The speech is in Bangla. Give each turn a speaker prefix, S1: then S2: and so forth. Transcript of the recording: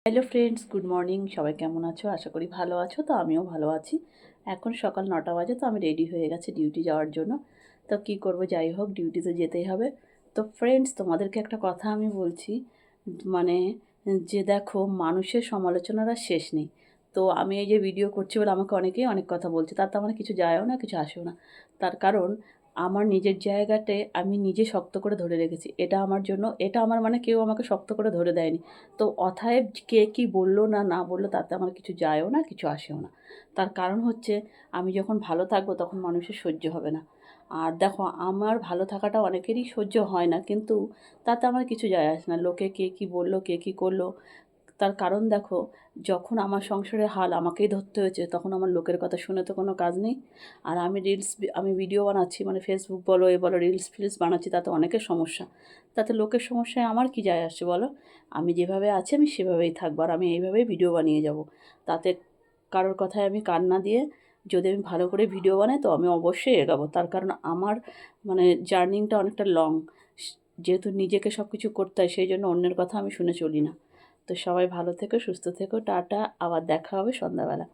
S1: Hello friends, good morning. সবাই কেমন আছো? আশা করি ভালো আছো। তো আমিও ভালো আছি। এখন সকাল 9টা বাজে, তো আমি রেডি হয়ে গেছি ডিউটি যাওয়ার জন্য। তো কী করব, যাই হোক, ডিউটি তো যেতেই হবে। তো ফ্রেন্ডস, তোমাদেরকে একটা কথা আমি বলছি, মানে যে দেখো, মানুষের সমালোচনার আর শেষ নেই। তো আমি এই যে ভিডিও করছি বলে আমাকে অনেকেই অনেক কথা বলছে, তাতে আমার কিছু যায়ও না, কিছু আসেও না। তার কারণ আমার নিজের জায়গাতে আমি নিজে শক্ত করে ধরে রেখেছি। এটা আমার জন্য, এটা আমার মানে কেউ আমাকে শক্ত করে ধরে দেয়নি। তো অতএব কে কী বলল না না বলল তাতে আমার কিছু যায়ও না, কিছু আসেও না। তার কারণ হচ্ছে, আমি যখন ভালো থাকবো তখন মানুষের সহ্য হবে না। আর দেখো, আমার ভালো থাকাটা অনেকেরই সহ্য হয় না, কিন্তু তাতে আমার কিছু যায় আসে না। লোকে কে কী বলল, কে কী করলো, তার কারণ দেখো, যখন আমার সংসারের হাল আমাকেই ধরতে হয়েছে, তখন আমার লোকের কথা শুনে তো কোনো কাজ নেই। আর আমি ভিডিও বানাচ্ছি, মানে ফেসবুক বলো, বলো, রিলস বানাচ্ছি, তাতে অনেকের সমস্যা। তাতে লোকের সমস্যায় আমার কি যায় আসছে বলো? আমি যেভাবে আছি আমি সেভাবেই থাকবো, আর আমি এইভাবেই ভিডিও বানিয়ে যাব। তাতে কারোর কথায় আমি কান না দিয়ে, যদি আমি ভালো করে ভিডিও বানাই তো আমি অবশ্যই এগাবো। তার কারণ আমার মানে জার্নিংটা অনেকটা লং। যেহেতু নিজেকে সব কিছু করতে হয়, সেই জন্য অন্যের কথা আমি শুনে চলি না। তো সবাই ভালো থেকো, সুস্থ থেকো, টাটা। আবার দেখা হবে সন্ধ্যাবেলা।